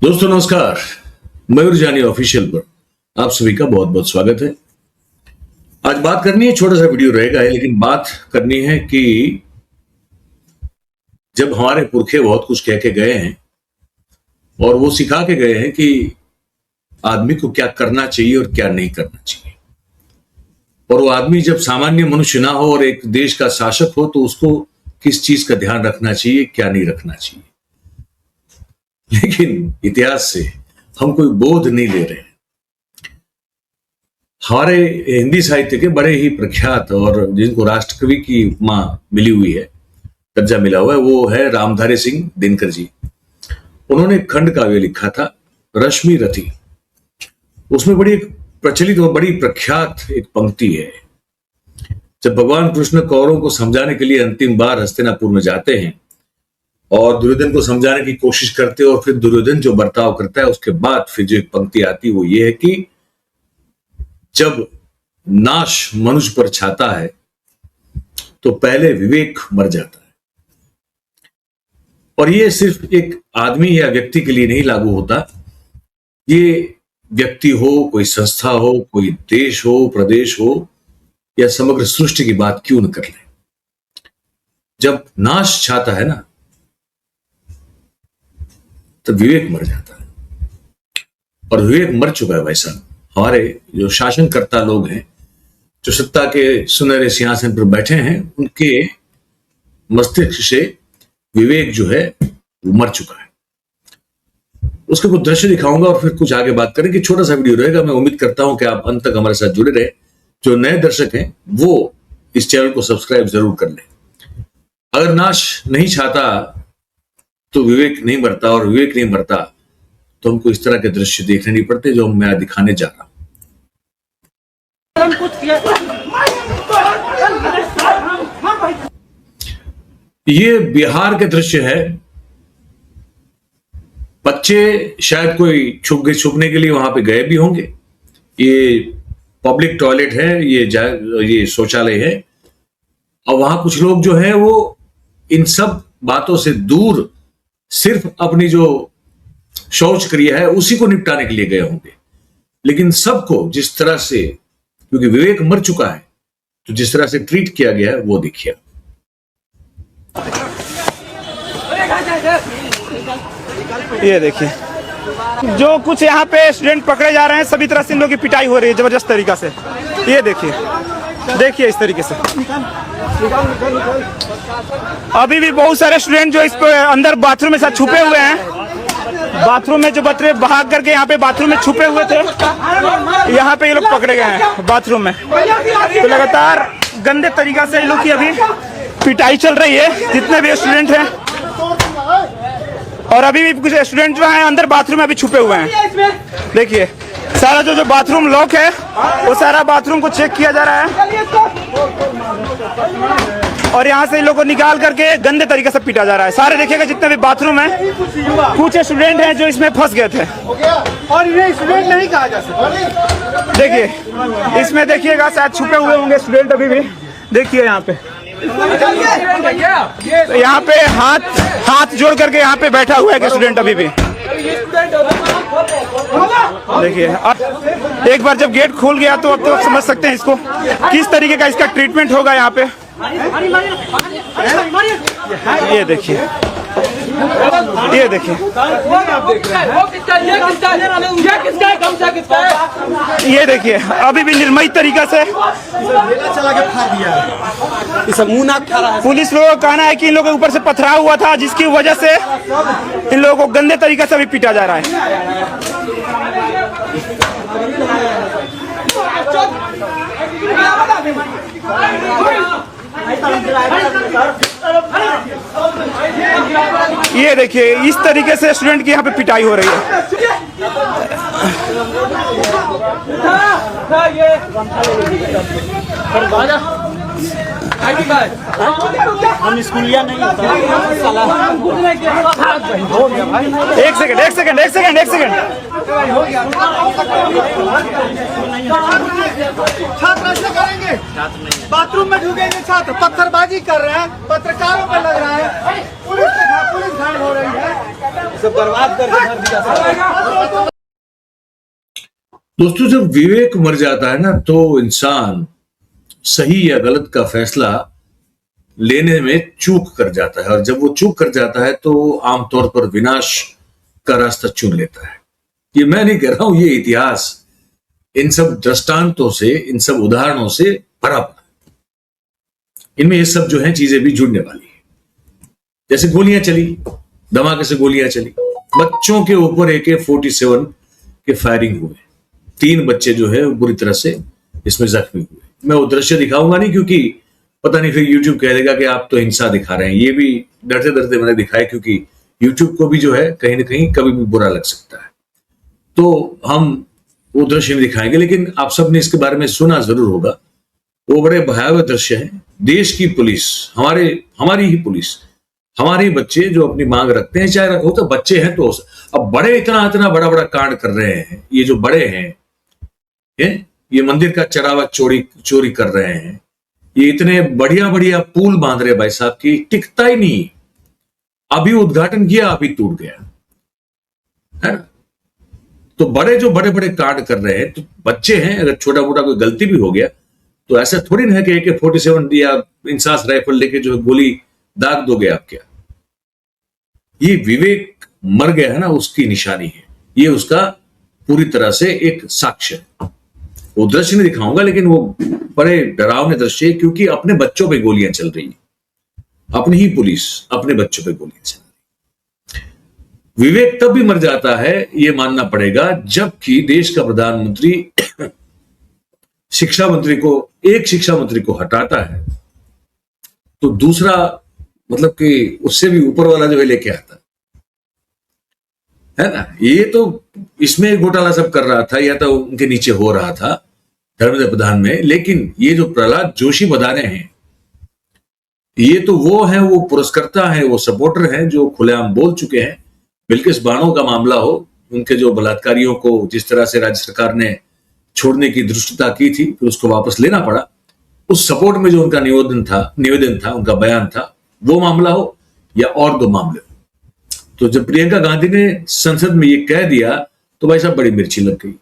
दोस्तों नमस्कार, मयूर जानी ऑफिशियल पर आप सभी का बहुत बहुत स्वागत है। आज बात करनी है, छोटा सा वीडियो रहेगा है, लेकिन बात करनी है कि जब हमारे पुरखे बहुत कुछ कह के गए हैं और वो सिखा के गए हैं कि आदमी को क्या करना चाहिए और क्या नहीं करना चाहिए, और वो आदमी जब सामान्य मनुष्य ना हो और एक देश का शासक हो तो उसको किस चीज का ध्यान रखना चाहिए, क्या नहीं रखना चाहिए। लेकिन इतिहास से हम कोई बोध नहीं ले रहे। हमारे हिंदी साहित्य के बड़े ही प्रख्यात और जिनको राष्ट्रकवि की उपमा मिली हुई है, दर्जा मिला हुआ है, वो है रामधारी सिंह दिनकर जी। उन्होंने खंड काव्य लिखा था रश्मि रथी। उसमें बड़ी प्रचलित और बड़ी प्रख्यात एक पंक्ति है। जब भगवान कृष्ण कौरवों को समझाने के लिए अंतिम बार हस्तिनापुर में जाते हैं और दुर्योधन को समझाने की कोशिश करते हैं, और फिर दुर्योधन जो बर्ताव करता है उसके बाद फिर जो एक पंक्ति आती है वो ये है कि जब नाश मनुष्य पर छाता है तो पहले विवेक मर जाता है। और ये सिर्फ एक आदमी या व्यक्ति के लिए नहीं लागू होता, ये व्यक्ति हो, कोई संस्था हो, कोई देश हो, प्रदेश हो, या समग्र सृष्टि की बात क्यों न कर ले। जब नाश छाता है ना तो विवेक मर जाता है, और विवेक मर चुका है भाई साहब। हमारे जो शासनकर्ता लोग हैं, जो सत्ता के सुनहरे सिंहासन पर बैठे हैं, उनके मस्तिष्क से विवेक जो है वो मर चुका है। उसके कुछ दृश्य दिखाऊंगा और फिर कुछ आगे बात करेंगे। छोटा सा वीडियो रहेगा, मैं उम्मीद करता हूं कि आप अंत तक हमारे साथ जुड़े रहे। जो नए दर्शक हैं वो इस चैनल को सब्सक्राइब जरूर कर लें। अगर नाश नहीं चाहता तो विवेक नहीं मरता, और विवेक नहीं मरता तो हमको इस तरह के दृश्य देखने नहीं पड़ते जो मैं दिखाने जा रहा हूं। ये बिहार के दृश्य है। बच्चे शायद कोई छुपने के लिए वहां पे गए भी होंगे। ये पब्लिक टॉयलेट है, ये शौचालय है, और वहां कुछ लोग जो है वो इन सब बातों से दूर सिर्फ अपनी जो शौच क्रिया है उसी को निपटाने के लिए गए होंगे। लेकिन सबको जिस तरह से, क्योंकि विवेक मर चुका है, तो जिस तरह से ट्रीट किया गया है वो देखिए। ये देखिए, जो कुछ यहाँ पे स्टूडेंट पकड़े जा रहे हैं, सभी तरह से इन लोगों की पिटाई हो रही है जबरदस्त तरीका से। ये देखिए इस तरीके से। अभी भी बहुत सारे स्टूडेंट जो इस पे अंदर बाथरूम में साथ छुपे हुए हैं। बाथरूम में जो बच्चे भाग करके यहाँ पे बाथरूम में छुपे हुए थे, यहाँ पे ये लोग पकड़े गए हैं बाथरूम में। तो लगातार गंदे तरीका से इन लोग की अभी पिटाई चल रही है, जितने भी स्टूडेंट हैं। और अभी भी कुछ स्टूडेंट जो हैं अंदर बाथरूम में अभी छुपे हुए हैं। देखिए सारा जो बाथरूम लॉक है वो सारा बाथरूम को चेक किया जा रहा है, और यहाँ से इन लोगों को निकाल करके गंदे तरीके से पीटा जा रहा है। सारे देखिएगा जितने भी बाथरूम है, कुछ स्टूडेंट हैं जो इसमें फंस गए थे, और इन्हें स्टूडेंट नहीं कहा जा सकता। देखिए इसमें देखिएगा शायद छुपे हुए होंगे स्टूडेंट अभी भी। देखिए यहाँ पे, यहाँ पे हाथ जोड़ करके यहाँ पे बैठा हुआ है स्टूडेंट अभी भी। देखिए अब एक बार जब गेट खुल गया तो अब तो समझ सकते हैं इसको किस तरीके का इसका ट्रीटमेंट होगा यहाँ पे। ये देखिए ये देखिए अभी भी निर्मयी तरीका से पुलिस लोगों का कहना है कि इन लोगों के ऊपर से पथराव हुआ था, जिसकी वजह से इन लोगों को गंदे तरीके से अभी पीटा जा रहा है। ये देखिए इस तरीके से स्टूडेंट की यहाँ पे पिटाई हो रही है। हम स्कूलिया नहीं होता। एक सेकंड छात्र ऐसे करेंगे, बाथरूम में ढुकेंगे छात्र, पत्थरबाजी कर रहे हैं, पत्रकारों पर लग रहा है, पुलिस घायल हो रही है। सब बर्बाद करके भर दिया। दोस्तों, जब विवेक मर जाता है ना तो इंसान सही या गलत का फैसला लेने में चूक कर जाता है, और जब वो चूक कर जाता है तो आमतौर पर विनाश का रास्ता चुन लेता है। ये मैं नहीं कह रहा हूं, ये इतिहास इन सब दृष्टांतों से, इन सब उदाहरणों से भरा पड़ा है। इनमें ये सब जो है चीजें भी जुड़ने वाली है। जैसे गोलियां चली, धमाके से गोलियां चली, बच्चों के ऊपर AK-47 के फायरिंग हुए, 3 बच्चे जो है बुरी तरह से इसमें जख्मी हुए। मैं वो दृश्य दिखाऊंगा नहीं, क्योंकि पता नहीं फिर YouTube कह देगा कि आप तो हिंसा दिखा रहे हैं। ये भी डरते डरते मैंने दिखाया, क्योंकि YouTube को भी जो है कहीं ना कहीं कभी भी बुरा लग सकता है। तो हम वो दृश्य नहीं दिखाएंगे, लेकिन आप सबने इसके बारे में सुना जरूर होगा। वो बड़े भयावह दृश्य है। देश की पुलिस, हमारी ही पुलिस, हमारे बच्चे जो अपनी मांग रखते हैं, चाहे वो तो बच्चे हैं तो अब बड़े इतना बड़ा बड़ा कांड कर रहे हैं। ये जो बड़े हैं, ये मंदिर का चढ़ावा चोरी कर रहे हैं, ये इतने बढ़िया बढ़िया पुल बांध रहे भाई साहब की टिकता ही नहीं। अभी उद्घाटन किया, अभी टूट गया, है ना। तो जो बड़े बड़े कांड कर रहे हैं, तो बच्चे हैं, अगर छोटा मोटा कोई गलती भी हो गया तो ऐसा थोड़ी ना है कि AK-47 या इंसास राइफल लेके जो गोली दाग दोगे आप। क्या ये विवेक मर गया है ना, उसकी निशानी है। ये उसका पूरी तरह से एक साक्ष्य है। वो दृश्य नहीं दिखाऊंगा, लेकिन वो बड़े डरावने दृश्य है, क्योंकि अपने बच्चों पे गोलियां चल रही है। अपनी ही पुलिस अपने बच्चों पे गोलियां चल रही है। विवेक तब भी मर जाता है, ये मानना पड़ेगा, जबकि देश का प्रधानमंत्री एक शिक्षा मंत्री को हटाता है तो दूसरा, मतलब कि उससे भी ऊपर वाला जो है लेके आता है ना। ये तो इसमें घोटाला सब कर रहा था, या तो उनके नीचे हो रहा था धर्मेंद्र प्रधान में। लेकिन ये जो प्रहलाद जोशी बदाने हैं, ये तो वो हैं, वो पुरस्कर्ता हैं, वो सपोर्टर हैं, जो खुलेआम बोल चुके हैं। बिल्किस बानो का मामला हो, उनके जो बलात्कारियों को जिस तरह से राज्य सरकार ने छोड़ने की धृष्टता की थी, फिर उसको वापस लेना पड़ा, उस सपोर्ट में जो उनका निवेदन था, उनका बयान था, वो मामला हो या और 2 मामले हो। तो जब प्रियंका गांधी ने संसद में ये कह दिया तो भाई साहब बड़ी मिर्ची लग गई।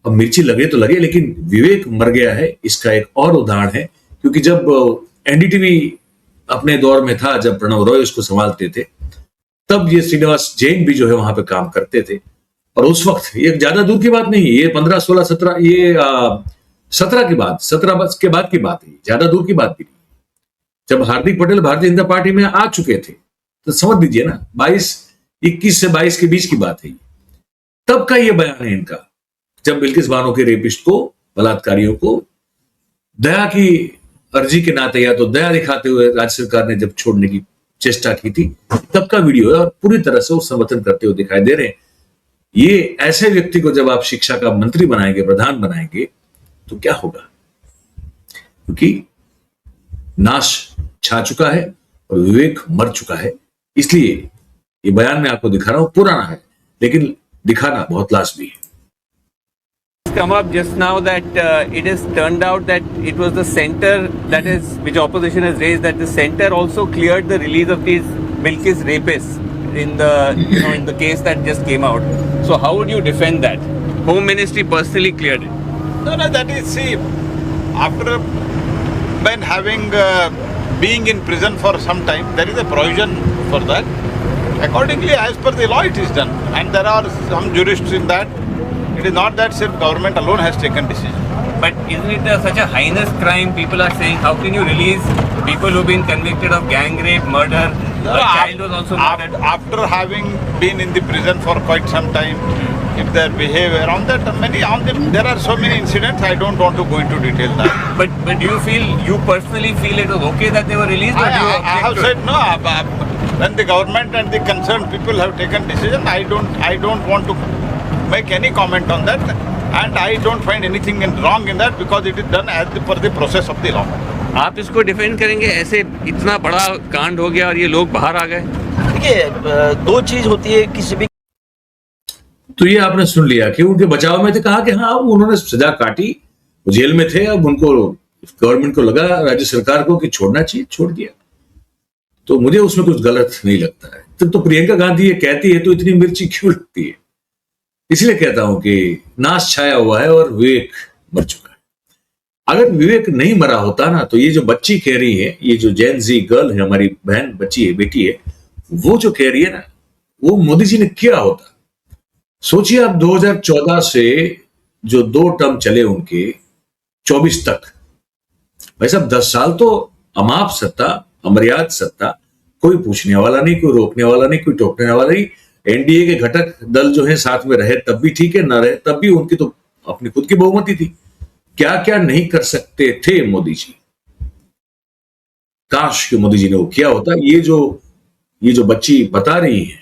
अब मिर्ची लगे तो लगे, लेकिन विवेक मर गया है, इसका एक और उदाहरण है। क्योंकि जब NDTV अपने दौर में था, जब प्रणव रॉय उसको संभालते थे, तब ये श्रीनिवास जैन भी जो है वहां पे काम करते थे। और उस वक्त ये ज्यादा दूर की बात नहीं, ये 15, 16, 17, ये 17 के बाद, 17 के बाद की बात है, ज्यादा दूर की बात भी नहीं। जब हार्दिक पटेल भारतीय जनता पार्टी में आ चुके थे, तो समझ लीजिए ना, 21 से 22 के बीच की बात है। तब का ये बयान है इनका, जब बिल्किस बानो के रेपिस्ट को, बलात्कारियों को दया की अर्जी के नाते, या तो दया दिखाते हुए राज्य सरकार ने जब छोड़ने की चेष्टा की थी, तब का वीडियो है। और पूरी तरह से वो समर्थन करते हुए दिखाई दे रहे हैं। ये ऐसे व्यक्ति को जब आप शिक्षा का मंत्री बनाएंगे, प्रधान बनाएंगे, तो क्या होगा? क्योंकि नाश छा चुका है और विवेक मर चुका है। इसलिए ये बयान मैं आपको दिखा रहा हूं, पुराना है लेकिन दिखाना बहुत लाजमी है। Come up just now that it is turned out that it was the center that is, which opposition has raised, that the center also cleared the release of these Bilkis rapists in the in the case that just came out. So how would you defend that? Home Ministry personally cleared it. No, that is, see, after when having being in prison for some time, there is a provision for that. Accordingly, as per the law, it is done, and there are some jurists in that. It is not that self government alone has taken decision. But isn't it such a heinous crime? People are saying, how can you release people who've been convicted of gang rape, murder? No, a child was also murdered. After having been in the prison for quite some time, if their behavior on that, there are so many incidents. I don't want to go into detail that. But do you personally feel it was okay that they were released? Or do you I have object to said no. When the government and the concerned people have taken decision, I don't want to make any comment on that, and I don't find anything wrong in that because it is done as per the process of the law. आप इसको defend करेंगे? ऐसे इतना बड़ा कांड हो गया और ये लोग बाहर आ गए। देखिए, 2 चीज होती है किसी भी। तो ये आपने सुन लिया कि उनके बचाव में थे, कहा कि हाँ उन्होंने सजा काटी, जेल में थे, अब उनको गवर्नमेंट को लगा, राज्य सरकार को कि छोड़ना चाहिए, छोड़ दिया। तो मुझे उसमें कुछ गलत नहीं लगता है। तो प्रियंका गांधी ये कहती है तो इतनी मिर्ची क्यों लगती है? इसलिए कहता हूं कि नाश छाया हुआ है और विवेक मर चुका है। अगर विवेक नहीं मरा होता ना, तो ये जो बच्ची कह रही है, ये जो जेन जी गर्ल है, हमारी बहन बच्ची है, बेटी है, वो जो कह रही है ना, वो मोदी जी ने किया होता। सोचिए आप 2014 से जो 2 टर्म चले उनके 24 तक, भाई साहब 10 साल तो अमाप सत्ता, अमर्याद सत्ता, कोई पूछने वाला नहीं, कोई रोकने वाला नहीं, कोई टोकने वाला नहीं। एनडीए के घटक दल जो है साथ में रहे तब भी ठीक है, ना रहे तब भी उनकी तो अपनी खुद की बहुमति थी। क्या क्या नहीं कर सकते थे मोदी जी। काश कि मोदी जी ने वो किया होता। ये जो बच्ची बता रही है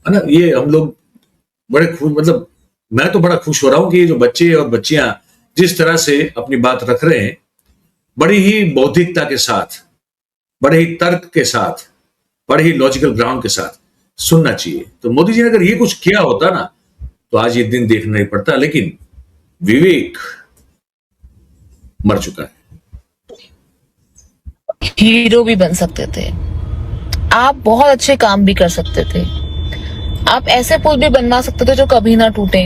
ना, ये हम लोग बड़े खुश, मतलब मैं तो बड़ा खुश हो रहा हूं कि ये जो बच्चे और बच्चियां जिस तरह से अपनी बात रख रहे हैं, बड़ी ही बौद्धिकता के साथ, बड़े ही तर्क के साथ, बड़े ही लॉजिकल ग्राउंड के साथ सुनना चाहिए। तो मोदी जी ने अगर ये कुछ किया होता ना, तो आज ये दिन देखना नहीं पड़ता। लेकिन विवेक मर चुका है। हीरो भी बन सकते थे आप, बहुत अच्छे काम भी कर सकते थे आप, ऐसे पुल भी बनवा सकते थे जो कभी ना टूटे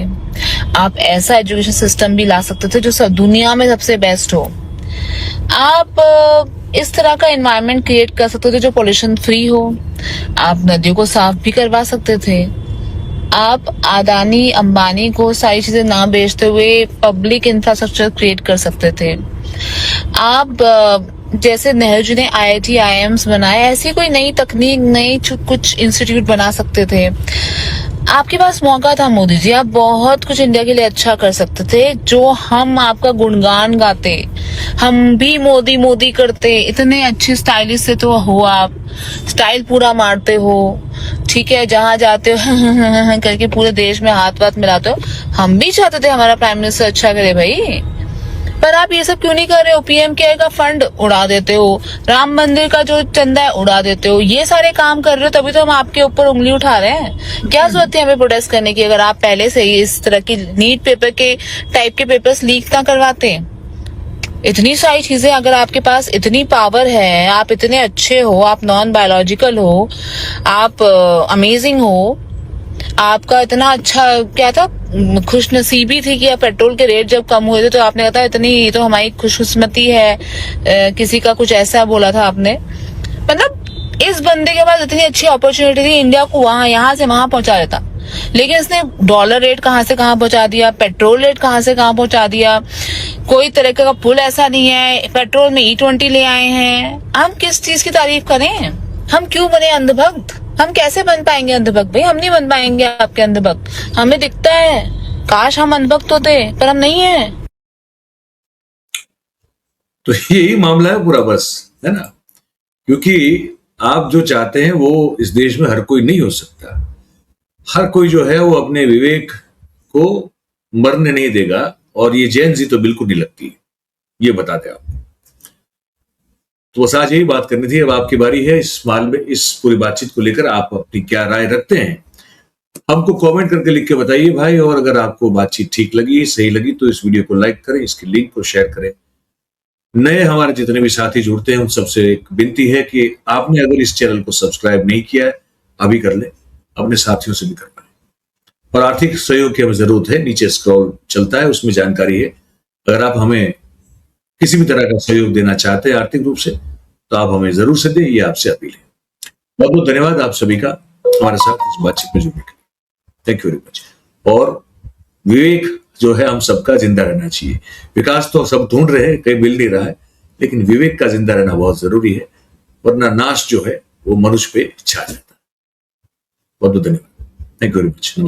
आप, ऐसा एजुकेशन सिस्टम भी ला सकते थे जो सब दुनिया में सबसे बेस्ट हो आप, इस तरह का एनवायरनमेंट क्रिएट कर सकते थे जो पोल्यूशन फ्री हो आप, नदियों को साफ भी करवा सकते थे आप, अदानी अंबानी को सारी चीजें ना बेचते हुए पब्लिक इंफ्रास्ट्रक्चर क्रिएट कर सकते थे आप, जैसे नेहरू जी ने IIT IIMs बनाए, ऐसी कोई नई तकनीक, नई कुछ इंस्टीट्यूट बना सकते थे। आपके पास मौका था मोदी जी, आप बहुत कुछ इंडिया के लिए अच्छा कर सकते थे। जो हम आपका गुणगान गाते, हम भी मोदी मोदी करते, इतने अच्छे स्टाइलिस्ट से तो हो आप, स्टाइल पूरा मारते हो, ठीक है, जहां जाते हो करके पूरे देश में हाथ वाथ मिलाते हो। हम भी चाहते थे हमारा प्राइम मिनिस्टर अच्छा करे भाई, पर आप ये सब क्यों नहीं कर रहे हो? PMK का फंड उड़ा देते हो, राम मंदिर का जो चंदा है उड़ा देते हो, ये सारे काम कर रहे हो, तभी तो हम आपके ऊपर उंगली उठा रहे हैं। क्या जरूरत है हमें प्रोटेस्ट करने की, अगर आप पहले से ही इस तरह की नीट पेपर के टाइप के पेपर्स लीक ना करवाते। इतनी सारी चीजें, अगर आपके पास इतनी पावर है, आप इतने अच्छे हो, आप नॉन बायोलॉजिकल हो, आप अमेजिंग हो, आपका इतना अच्छा क्या था, खुशनसीबी थी कि पेट्रोल के रेट जब कम हुए थे तो आपने कहा था इतनी, ये तो हमारी खुशकिस्मती है, किसी का कुछ ऐसा बोला था आपने। मतलब इस बंदे के पास इतनी अच्छी अपॉर्चुनिटी थी, इंडिया को वहां, यहाँ से वहां पहुंचा देता, लेकिन इसने डॉलर रेट कहां से कहां पहुंचा दिया, पेट्रोल रेट कहां से कहां पहुंचा दिया। कोई तरह का पुल ऐसा नहीं है, पेट्रोल में E20 ले आए हैं। हम किस चीज की तारीफ करें? हम क्यों बने अंधभक्त? हम कैसे बन पाएंगे अंधभक्त भाई? हम नहीं बन पाएंगे आपके अंधभक्त। हमें दिखता है, काश हम अंधभक्त होते, पर हम नहीं है। तो यही मामला है पूरा, बस, है ना? क्योंकि आप जो चाहते हैं वो इस देश में हर कोई नहीं हो सकता। हर कोई जो है वो अपने विवेक को मरने नहीं देगा, और ये जैन जी तो बिल्कुल नहीं लगती, ये बता दें आप। तो बस आज यही बात करनी थी। अब आपकी बारी है इस माल में, इस पूरी बातचीत को लेकर आप अपनी क्या राय रखते हैं, हमको कमेंट करके लिख के बताइए भाई। और अगर आपको बातचीत ठीक लगी, सही लगी, तो इस वीडियो को लाइक करें, इसके लिंक को शेयर करें। नए हमारे जितने भी साथी जुड़ते हैं उन सबसे एक विनती है कि आपने अगर इस चैनल को सब्सक्राइब नहीं किया है, अभी कर ले, अपने साथियों से भी करवाएं। और आर्थिक सहयोग की हमें जरूरत है, नीचे स्क्रॉल चलता है, उसमें जानकारी है। अगर आप हमें किसी भी तरह का सहयोग देना चाहते हैं आर्थिक रूप से, तो आप हमें जरूर से दें, ये आपसे अपील है। बहुत बहुत धन्यवाद आप सभी का हमारे साथ इस बातचीत में जुड़ने के लिए। Thank you very much. और विवेक जो है हम सबका जिंदा रहना चाहिए। विकास तो सब ढूंढ रहे हैं, कहीं मिल नहीं रहा है, लेकिन विवेक का जिंदा रहना बहुत जरूरी है, वरना नाश जो है वो मनुष्य पे छा जाता है। बहुत बहुत धन्यवाद। Thank you very much. नमस्कार।